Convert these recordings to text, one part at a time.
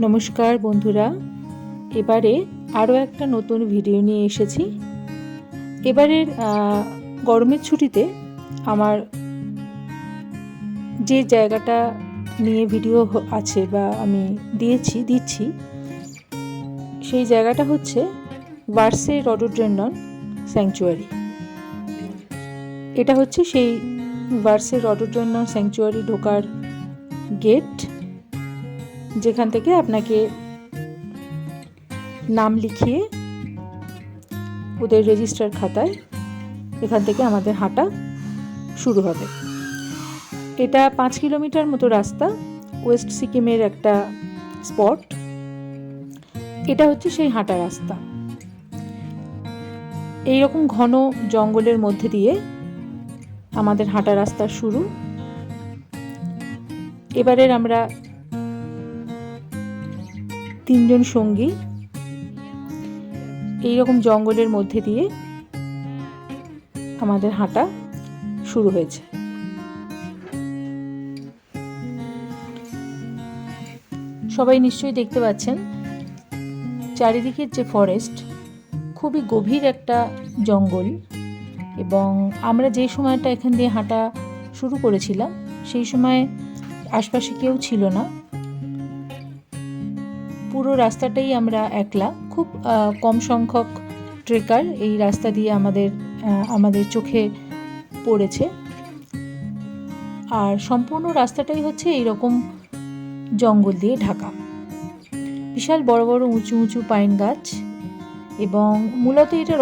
নমস্কার বন্ধুরা, এবারে আরও একটা নতুন ভিডিও নিয়ে এসেছি। এবারের গরমের ছুটিতে আমার যে জায়গাটা নিয়ে ভিডিও আছে বা আমি দিচ্ছি সেই জায়গাটা হচ্ছে ভার্সে রডোডেনড্রন স্যাংচুয়ারি। এটা হচ্ছে সেই ভার্সে রডোডেনড্রন স্যাংচুয়ারি ঢোকার গেট, যেখান থেকে আপনাকে নাম লিখিয়ে ওদের রেজিস্টার খাতায় এখান থেকে আমাদের হাঁটা শুরু হবে। এটা 5 কিলোমিটার মতো রাস্তা, ওয়েস্ট সিকিমের একটা স্পট। এটা হচ্ছে সেই হাঁটা রাস্তা। এইরকম ঘন জঙ্গলের মধ্যে দিয়ে আমাদের হাঁটা রাস্তা শুরু। এবারের আমরা 3 জন সঙ্গী এইরকম জঙ্গলের মধ্যে দিয়ে আমাদের হাঁটা শুরু হয়েছে। সবাই নিশ্চয়ই দেখতে পাচ্ছেন চারিদিকের যে ফরেস্ট, খুবই গভীর একটা জঙ্গল। এবং আমরা যে সময়টা এখান দিয়ে হাঁটা শুরু করেছিলাম সেই সময় আশপাশে কেউ ছিল না। পুরো রাস্তাটাই আমরা একলা। খুব কম সংখ্যক ট্রেকার এই রাস্তা দিয়ে আমাদের চোখে পড়েছে। আর সম্পূর্ণ রাস্তাটাই হচ্ছে এইরকম জঙ্গল দিয়ে ঢাকা। বিশাল বড় বড় উঁচু উঁচু পাইন গাছ। এবং মূলত এটা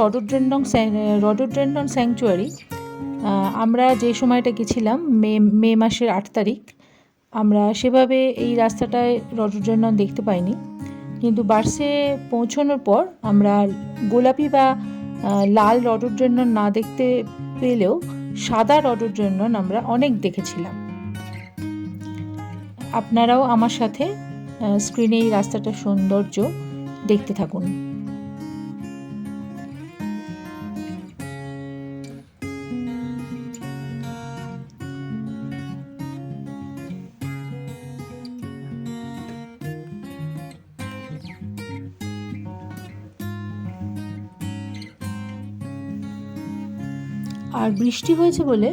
রডোডেনড্রন স্যাংচুয়ারি। আমরা যে সময়টা গেছিলাম মে মাসের 8 তারিখ, আমরা সেভাবে এই রাস্তাটায় রডোডেনড্রন দেখতে পাইনি। কিন্তু ভার্সে পৌঁছানোর পর আমরা গোলাপি বা লাল রডোডেনড্রন না দেখতে পেলেও সাদা রডোডেনড্রন আমরা অনেক দেখেছিলাম। আপনারাও আমার সাথে স্ক্রিনে এই রাস্তাটার সৌন্দর্য দেখতে থাকুন। আর বৃষ্টি হয়েছে বলে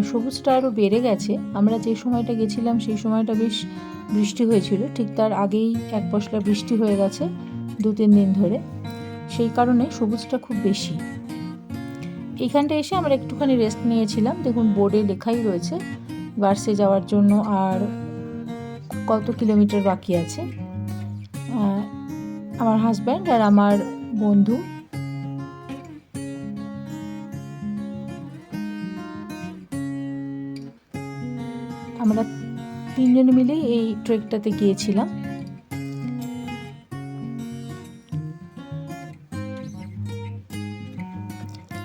সবুজটা আরও বেড়ে গেছে। আমরা যে সময়টা গেছিলাম সেই সময়টা বেশ বৃষ্টি হয়েছিল, ঠিক তার আগেই এক পশলা বৃষ্টি হয়ে গেছে 2-3 দিন ধরে। সেই কারণে সবুজটা খুব বেশি। এইখানটা এসে আমরা একটুখানি রেস্ট নিয়েছিলাম। দেখুন বোর্ডে লেখাই রয়েছে ভার্সে যাওয়ার জন্য আর কত কিলোমিটার বাকি আছে। আমার হাজব্যান্ড আর আমার বন্ধু আমরা 3 জন মিলেই এই ট্রেকটাতে গিয়েছিলাম।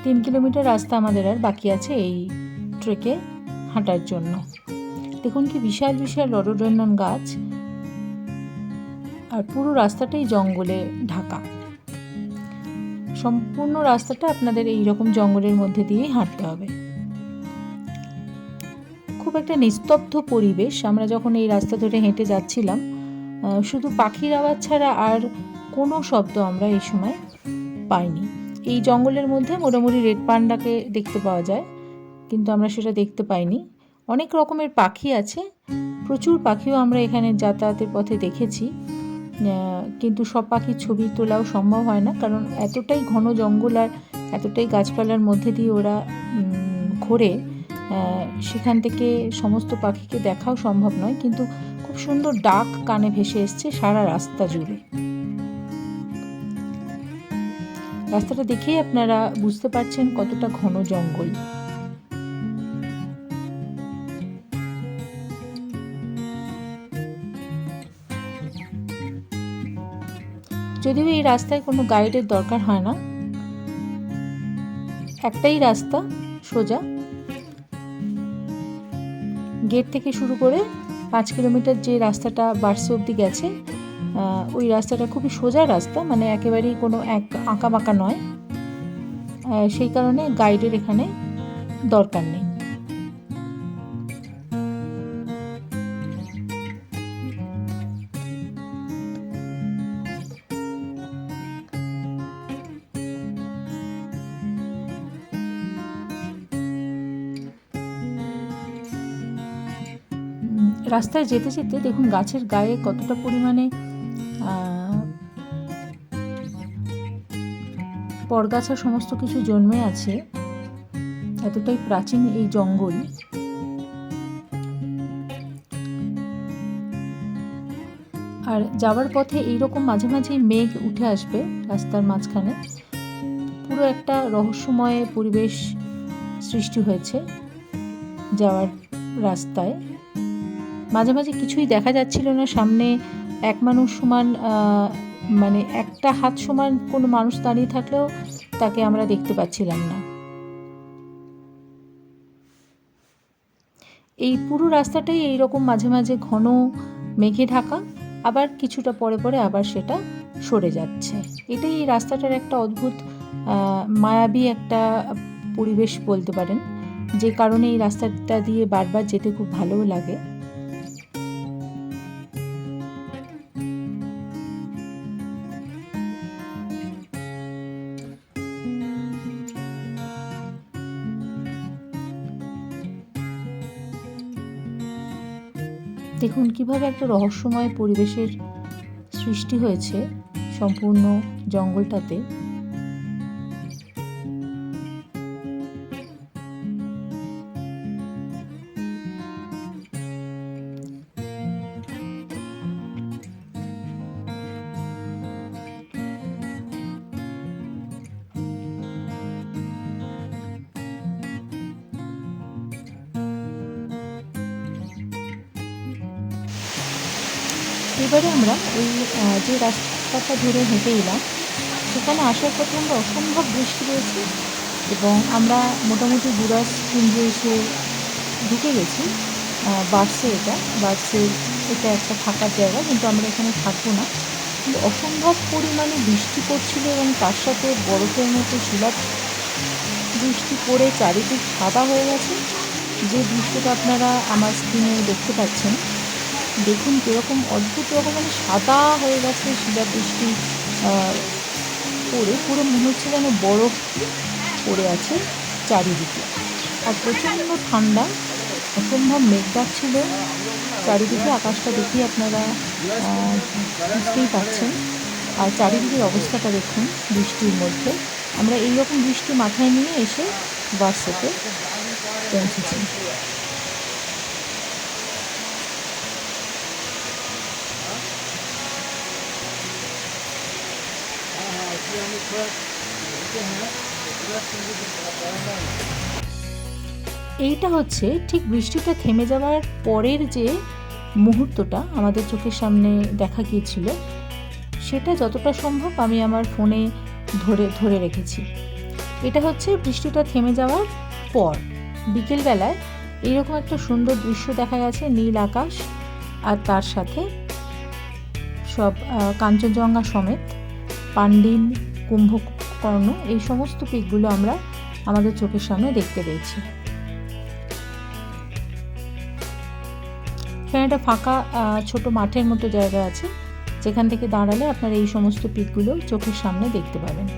তিন কিলোমিটার রাস্তা আমাদের আর বাকি আছে এই ট্রেকে হাঁটার জন্য। দেখুন কি বিশাল বিশাল রডোডেনড্রন গাছ, আর পুরো রাস্তাটাই জঙ্গলে ঢাকা। সম্পূর্ণ রাস্তাটা আপনাদের এইরকম জঙ্গলের মধ্যে দিয়েই হাঁটতে হবে। খুব একটা নিস্তব্ধ পরিবেশ। আমরা যখন এই রাস্তা ধরে হেঁটে যাচ্ছিলাম, শুধু পাখির আওয়াজ ছাড়া আর কোনো শব্দ আমরা এই সময় পাইনি। এই জঙ্গলের মধ্যে মোটামুটি রেড পান্ডাকে দেখতে পাওয়া যায়, কিন্তু আমরা সেটা দেখতে পাইনি। অনেক রকমের পাখি আছে, প্রচুর পাখিও আমরা এখানে যাতায়াতের পথে দেখেছি, কিন্তু সব পাখির ছবি তোলাও সম্ভব হয় না, কারণ এতটাই ঘন জঙ্গল আর এতটাই গাছপালার মধ্যে দিয়ে ওরা ঘোরে, সেখান থেকে সমস্ত পাখিকে দেখাও সম্ভব নয়। কিন্তু খুব সুন্দর ডাক কানে ভেসে এসছে সারা রাস্তা জুড়ে। রাস্তাটা দেখেই আপনারা বুঝতে পারছেন কতটা ঘন জঙ্গল। যদিও এই রাস্তায় কোনো গাইডের দরকার হয় না, একটাই রাস্তা সোজা। গেট থেকে শুরু করে 5 কিলোমিটার যে রাস্তাটা ভার্সে অবধি গেছে, ওই রাস্তাটা খুবই সোজা রাস্তা, মানে একেবারেই কোনো আঁকা বাঁকা নয়। সেই কারণে গাইডের এখানে দরকার নেই। রাস্তায় যেতে যেতে দেখুন গাছের গায়ে কতটা পরিমাণে পরগাছা সমস্ত কিছু জন্মে আছে। এতটাই প্রাচীন এই জঙ্গল। আর যাওয়ার পথে এইরকম মাঝে মাঝেই মেঘ উঠে আসবে রাস্তার মাঝখানে। পুরো একটা রহস্যময় পরিবেশ সৃষ্টি হয়েছে যাওয়ার রাস্তায়। মাঝে মাঝে কিছুই দেখা যাচ্ছিল না সামনে। এক মানুষ সমান মানে একটা হাত সমান কোনো মানুষ দাঁড়িয়ে থাকলেও তাকে আমরা দেখতে পাচ্ছিলাম না। এই পুরো রাস্তাটাই এইরকম মাঝে মাঝে ঘন মেঘে ঢাকা, আবার কিছুটা পরে পরে আবার সেটা সরে যাচ্ছে। এটাই এই রাস্তাটার একটা অদ্ভুত মায়াবী একটা পরিবেশ বলতে পারেন, যে কারণে এই রাস্তাটা দিয়ে বারবার যেতে খুব ভালোও লাগে। দেখুন কিভাবে একটা রহস্যময় পরিবেশের সৃষ্টি হয়েছে সম্পূর্ণ জঙ্গলটাতে। এবারে আমরা ওই যে রাস্তাটা ধরে হেঁটে এলাম, সেখানে আসার পথে আমরা অসম্ভব বৃষ্টি পেয়েছি এবং আমরা মোটামুটি বুড়াস কুঞ্জে এসে ঢুকে গেছি। বার্সে এটা একটা থাকার জায়গা, কিন্তু আমরা এখানে থাকবো না। কিন্তু অসম্ভব পরিমাণে বৃষ্টি পড়ছিল এবং তার সাথে বরফের মতো শিলা বৃষ্টি পড়ে চারিদিক সাদা হয়ে গেছে। যে দৃশ্যটা আপনারা আমার স্ক্রিনে দেখতে পাচ্ছেন, দেখুন কীরকম অদ্ভুত রকমের সাদা হয়ে গেছে শিলাবৃষ্টি পড়ে। পুরো মনে হচ্ছে যেন বরফ পড়ে আছে চারিদিকে। আর প্রচণ্ড ঠান্ডা, অসম্ভব মেঘ ছিল চারিদিকে। আকাশটা দেখেই আপনারা বুঝতেই পারছেন। আর চারিদিকের অবস্থাটা দেখুন বৃষ্টির মধ্যে। আমরা এইরকম বৃষ্টি মাথায় নিয়ে এসে বার্সেতে পৌঁছেছি। এইটা হচ্ছে ঠিক বৃষ্টিটা থেমে যাওয়ার পরের যে মুহূর্তটা আমাদের চোখের সামনে দেখা গিয়েছিল, সেটা যতটা সম্ভব আমি আমার ফোনে ধরে রেখেছি। এটা হচ্ছে বৃষ্টিটা থেমে যাওয়ার পর বিকেলবেলায় এইরকম একটা সুন্দর দৃশ্য দেখা গেছে। নীল আকাশ আর তার সাথে সব কাঞ্চনজঙ্ঘা সমেত পান্ডিম, কুম্ভকর্ণ, এই সমস্ত পিকগুলো আমরা আমাদের চোখের সামনে দেখতে পেয়েছি। এখানে একটা ফাঁকা ছোট মাঠের মতো জায়গা আছে, যেখান থেকে দাঁড়ালে আপনারা এই সমস্ত পিকগুলো চোখের সামনে দেখতে পাবেন।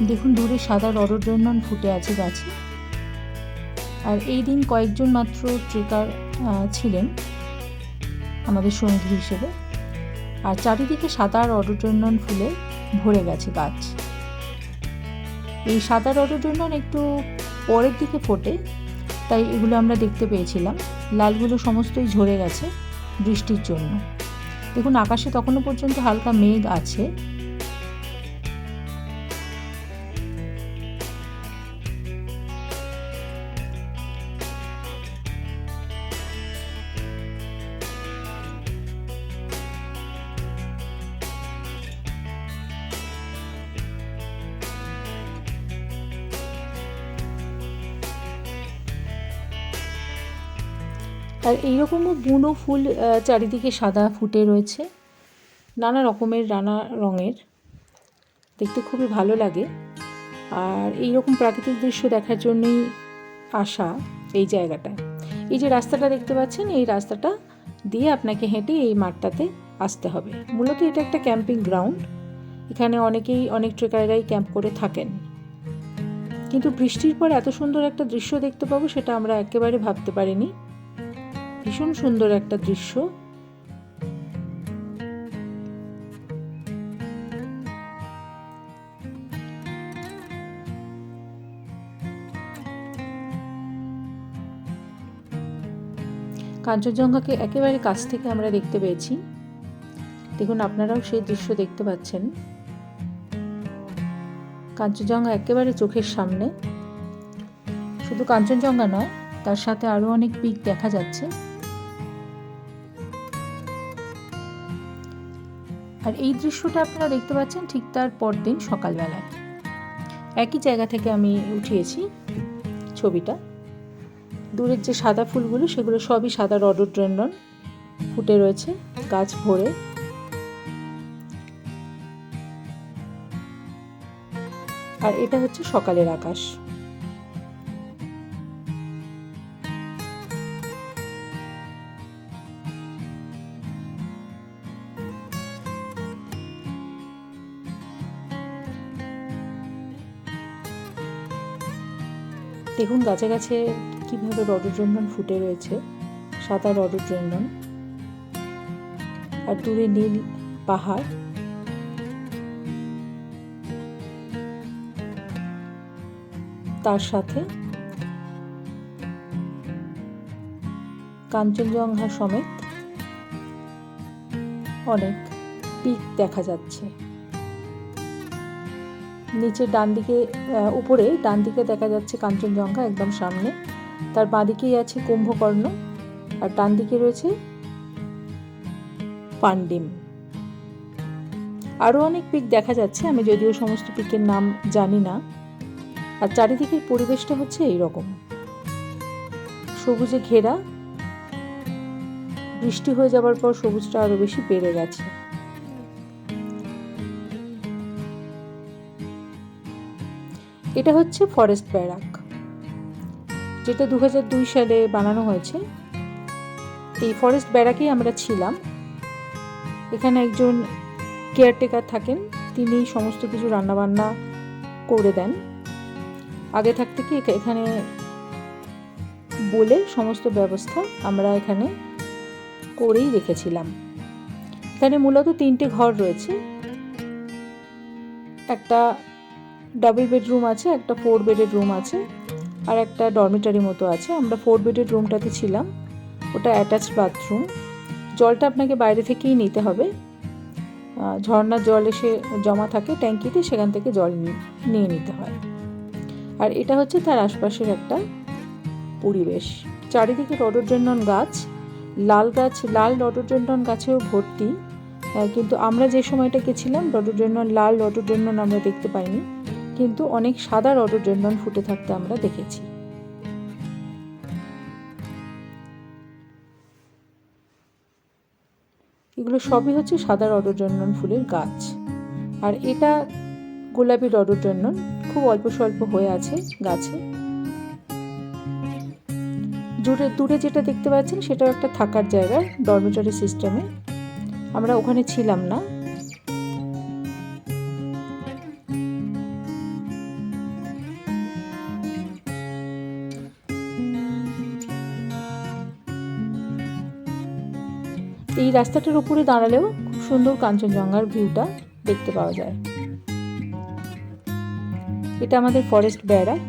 দেখুন দূরে সাদা রডোডেনড্রন ফুটে আছে গাছে। আর এই দিন কয়েকজন মাত্র ট্রেকার ছিলেন আমাদের সঙ্গী হিসেবে। আর চারিদিকে সাদা রডোডেনড্রন ফুলে ভরে গেছে গাছ। এই সাদা রডোডেনড্রন একটু পরের দিকে ফোটে, তাই এগুলো আমরা দেখতে পেয়েছিলাম। লালগুলো সমস্তই ঝরে গেছে বৃষ্টির জন্য। দেখুন আকাশে তখনও পর্যন্ত হালকা মেঘ আছে। আর এইরকমও বুনো ফুল চারিদিকে সাদা ফুটে রয়েছে, নানা রকমের নানা রঙের, দেখতে খুবই ভালো লাগে। আর এইরকম প্রাকৃতিক দৃশ্য দেখার জন্যই আসা এই জায়গাটায়। এই যে রাস্তাটা দেখতে পাচ্ছেন, এই রাস্তাটা দিয়ে আপনাকে হেঁটে এই মাঠটাতে আসতে হবে। মূলত এটা একটা ক্যাম্পিং গ্রাউন্ড, এখানে অনেক ট্রেকাররাই ক্যাম্প করে থাকেন। কিন্তু বৃষ্টির পর এত সুন্দর একটা দৃশ্য দেখতে পাবো সেটা আমরা একেবারে ভাবতে পারিনি। ভীষণ সুন্দর একটা দৃশ্য। কাঞ্চনজঙ্ঘাকে একেবারে কাছ থেকে আমরা দেখতে পেয়েছি। দেখুন, আপনারাও সেই দৃশ্য দেখতে পাচ্ছেন। কাঞ্চনজঙ্ঘা একেবারে চোখের সামনে। শুধু কাঞ্চনজঙ্ঘা নয়, তার সাথে আরো অনেক পিক দেখা যাচ্ছে। আর এই দৃশ্যটা আপনারা দেখতে পাচ্ছেন ঠিক তার পরদিন সকালবেলায়। একই জায়গা থেকে আমি উঠিয়েছি ছবিটা। দূরের যে সাদা ফুলগুলো সেগুলো সবই সাদা রডোডেনড্রন ফুটে রয়েছে গাছ ভরে। আর এটা হচ্ছে সকালের আকাশ। দেখুন গাছে গাছে কিভাবে রডোডেনড্রন ফুটে রয়েছে, সাদা রডোডেনড্রন। আর দূরে নীল পাহাড়। তার সাথে কাঞ্চনজঙ্ঘা সমেত অনেক পিক দেখা যাচ্ছে। নিচে উপরে ডান দিকে দেখা যাচ্ছে কাঞ্চনজঙ্ঘা একদম সামনে, তার বাঁদিকেই আছে কুম্ভকর্ণ, আর ডান দিকে রয়েছে পান্ডিম। আরো অনেক পিক দেখা যাচ্ছে, আমি যদিও সমস্ত পিকের নাম জানি না। আর চারিদিকের পরিবেশটা হচ্ছে এইরকম, সবুজে ঘেরা। বৃষ্টি হয়ে যাবার পর সবুজটা আরো বেশি বেড়ে গেছে। এটা হচ্ছে ফরেস্ট ব্যারাক, যেটা 2002 সালে বানানো হয়েছে। এই ফরেস্ট ব্যারাকেই আমরা ছিলাম। এখানে একজন কেয়ারটেকার থাকেন, তিনি সমস্ত কিছু রান্নাবান্না করে দেন। আগে থাকতে কি এখানে বলে সমস্ত ব্যবস্থা আমরা এখানে করেই রেখেছিলাম। এখানে মূলত 3টে ঘর রয়েছে। একটা ডাবল বেডরুম আছে, একটা 4 বেডের রুম আছে, আর একটা ডরমিটারি মতো আছে। আমরা 4 বেডের রুমটাতে ছিলাম, ওটা অ্যাটাচড বাথরুম। জলটা আপনাকে বাইরে থেকেই নিতে হবে, ঝর্ণার জল এসে জমা থাকে ট্যাঙ্কিতে, সেখান থেকে জল নিয়ে নিতে হয়। আর এটা হচ্ছে তার আশপাশের একটা পরিবেশ। চারিদিকে রডোডেনড্রন গাছ, লাল রডোডেনড্রন গাছেও ভর্তি। কিন্তু আমরা যে সময়টা গেছিলাম লাল রডোডেনড্রন আমরা দেখতে পাইনি, কিন্তু অনেক সাদা রডোডেনড্রন ফুটে থাকতে আমরা দেখেছি। এগুলো সবই হচ্ছে সাদা রডোডেনড্রন ফুলের গাছ। আর এটা গোলাপি রডোডেনড্রন, খুব অল্প স্বল্প হয়ে আছে গাছে। দূরে যেটা দেখতে পাচ্ছেন সেটাও একটা থাকার জায়গা, ডরমিটরি সিস্টেমে। আমরা ওখানে ছিলাম না। এই রাস্তাটার উপরে দাঁড়ালেও খুব সুন্দর কাঞ্চনজঙ্ঘার ভিউটা দেখতে পাওয়া যায়। এটা আমাদের ফরেস্ট ব্যারাক।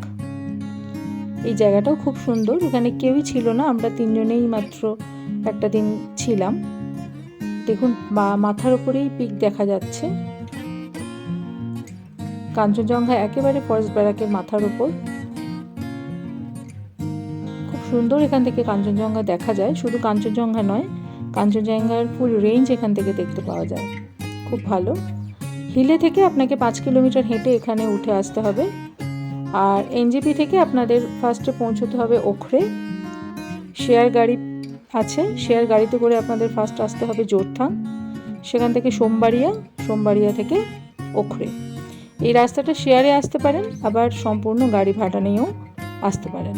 এই জায়গাটাও খুব সুন্দর, এখানে কেউই ছিল না, আমরা 3 জনেই মাত্র একটা দিন ছিলাম। দেখুন মাথার উপরেই পিক দেখা যাচ্ছে। কাঞ্চনজঙ্ঘা একেবারে ফরেস্ট ব্যারাকের মাথার উপর। খুব সুন্দর এখান থেকে কাঞ্চনজঙ্ঘা দেখা যায়। শুধু কাঞ্চনজঙ্ঘা নয়, কাঞ্চনজঙ্ঘার ফুল রেঞ্জ এখান থেকে দেখতে পাওয়া যায়, খুব ভালো। হিলে থেকে আপনাকে 5 কিলোমিটার হেঁটে এখানে উঠে আসতে হবে। আর এনজেপি থেকে আপনাদের ফার্স্টে পৌঁছতে হবে ওখরে। শেয়ার গাড়ি আছে, শেয়ার গাড়িতে করে আপনাদের ফার্স্ট আসতে হবে জোরথাং, সেখান থেকে সোমবাড়িয়া থেকে ওখরে। এই রাস্তাটা শেয়ারে আসতে পারেন, আবার সম্পূর্ণ গাড়ি ভাড়া নিয়েও আসতে পারেন।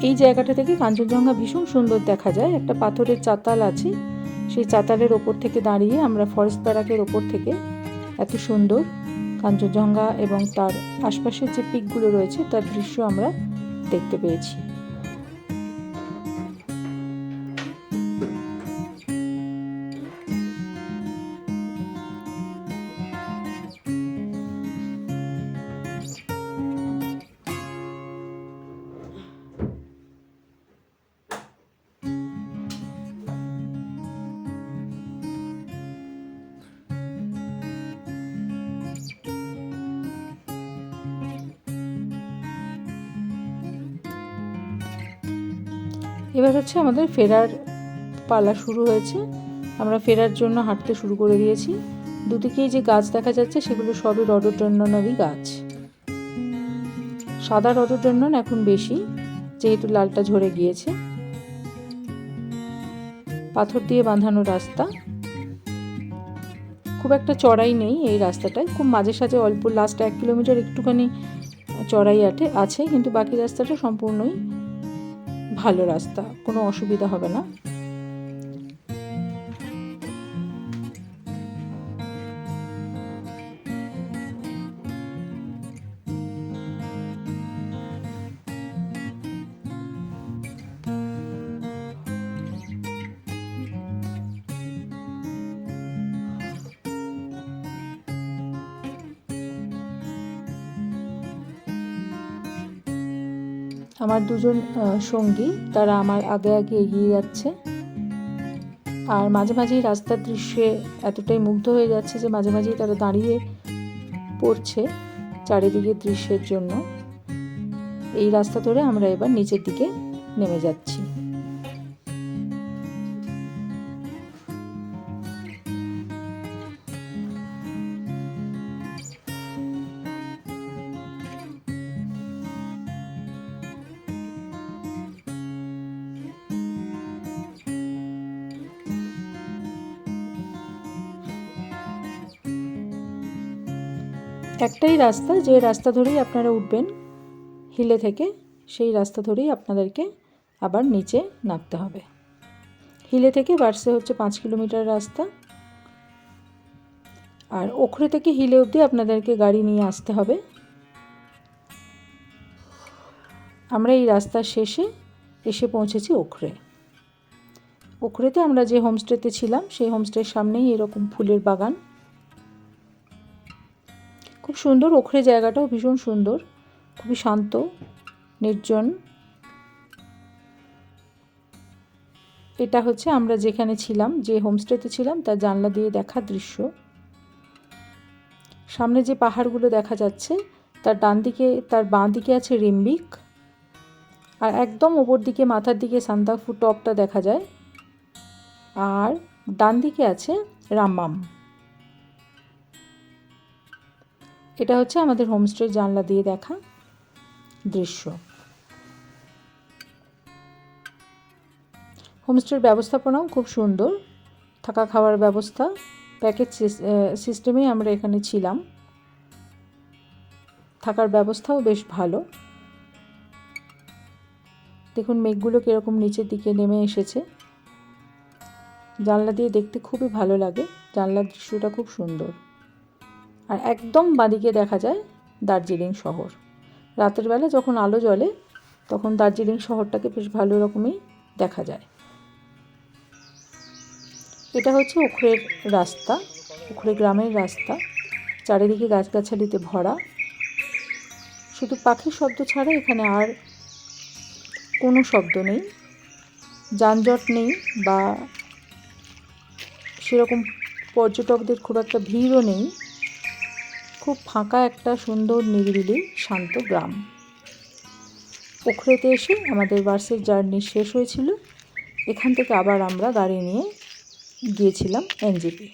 এই জায়গাটা থেকে কাঞ্চনজঙ্ঘা ভীষণ সুন্দর দেখা যায়। একটা পাথরের চাতাল আছে, সেই চাতালের ওপর থেকে দাঁড়িয়ে আমরা ফরেস্ট ব্যারাকের ওপর থেকে এত সুন্দর কাঞ্চনজঙ্ঘা এবং তার আশপাশের যে পিকগুলো রয়েছে তার দৃশ্য আমরা দেখতে পেয়েছি। এবার হচ্ছে আমাদের ফেরার পালা শুরু হয়েছে। আমরা ফেরার জন্য হাঁটতে শুরু করে দিয়েছি। দুদিকেই যে গাছ দেখা যাচ্ছে সেগুলো সবই রডোডেন্ড্রনেরই গাছ। সাদা রডোডেন্ড্রন এখন বেশি, যেহেতু লালটা ঝরে গিয়েছে। পাথর দিয়ে বাঁধানো রাস্তা, খুব একটা চড়াই নেই এই রাস্তাটায়, খুব মাঝে সাঝে অল্প লাস্ট 1 কিলোমিটার একটুখানি চড়াই আছে, কিন্তু বাকি রাস্তাটা সম্পূর্ণই ভালো রাস্তা, কোনো অসুবিধা হবে না। আমার দুজন সঙ্গী তারা আমার আগে আগে এগিয়ে যাচ্ছে, আর মাঝে মাঝেই রাস্তার দৃশ্যে এতটাই মুগ্ধ হয়ে যাচ্ছে যে মাঝে মাঝেই তারা দাঁড়িয়ে পড়ছে চারিদিকের দৃশ্যের জন্য। এই রাস্তা ধরে আমরা এবার নিচের দিকে নেমে যাচ্ছি। একটাই রাস্তা, যে রাস্তা ধরেই আপনারা উঠবেন হিলে থেকে, সেই রাস্তা ধরেই আপনাদেরকে আবার নিচে নামতে হবে। হিলে থেকে বার্সে হচ্ছে 5 কিলোমিটার রাস্তা, আর ওখরে থেকে হিলে অবধি আপনাদেরকে গাড়ি নিয়ে আসতে হবে। আমরা এই রাস্তার শেষে এসে পৌঁছেছি ওখরে। ওখরেতে আমরা যে হোমস্টেতে ছিলাম সেই হোমস্টের সামনেই এরকম ফুলের বাগান, খুব সুন্দর। ওখরে জায়গাটাও ভীষণ সুন্দর, খুবই শান্ত নির্জন। এটা হচ্ছে আমরা যেখানে ছিলাম, যে হোমস্টেতে ছিলাম তার জানলা দিয়ে দেখা দৃশ্য। সামনে যে পাহাড়গুলো দেখা যাচ্ছে তার ডান দিকে, তার বাঁ দিকে আছে রিম্বিক, আর একদম ওপর দিকে মাথার দিকে সান্দাকফু টপটা দেখা যায়, আর ডান দিকে আছে রাম্মাম। এটা হচ্ছে আমাদের হোমস্টের জানলা দিয়ে দেখা দৃশ্য। হোমস্টের ব্যবস্থাপনাও খুব সুন্দর, থাকা খাওয়ার ব্যবস্থা প্যাকেজ সিস্টেমেই আমরা এখানে ছিলাম। থাকার ব্যবস্থাও বেশ ভালো। দেখুন মেঘগুলো কীরকম নিচের দিকে নেমে এসেছে, জানলা দিয়ে দেখতে খুবই ভালো লাগে। জানলার দৃশ্যটা খুব সুন্দর, আর একদম বাঁদিকে দেখা যায় দার্জিলিং শহর। রাতের বেলা যখন আলো জ্বলে তখন দার্জিলিং শহরটাকে বেশ ভালো রকমই দেখা যায়। এটা হচ্ছে ওখরের রাস্তা, ওখরে গ্রামের রাস্তা, চারিদিকে গাছগাছালিতে ভরা। শুধু পাখির শব্দ ছাড়া এখানে আর কোনো শব্দ নেই, যানজট নেই, বা সেরকম পর্যটকদের খুব একটা ভিড়ও নেই। খুব ফাঁকা একটা সুন্দর নিরিবিলি শান্ত গ্রাম। ওখরেতে এসে আমাদের বাসের জার্নি শেষ হয়েছিল। এখান থেকে আবার আমরা গাড়ি নিয়ে গিয়েছিলাম এনজেপি।